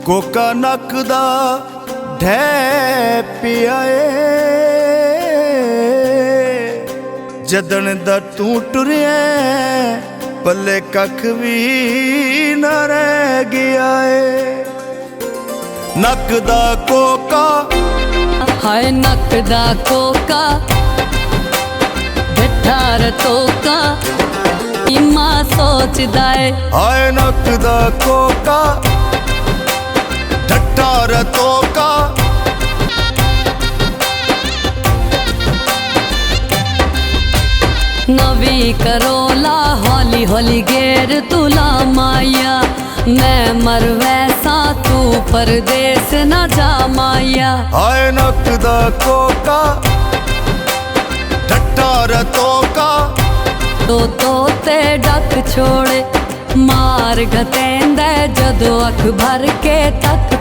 Coca नक दा ढै पिया जदन दा तू टुरिया पल्ले कख भी न रह गया नक दा कोका हाय नक दा कोका ढठार तोका इमा सोचदा है हाय नक दा कोका ढठार तोका नवी करोला हौली हौली गेर तुला माया मैं मर वैसा तू परदेस न जा माया हाय नक दा कोका ढठार तोका तोते डक छोड़े मार घतेंदे जदों अख भर के तक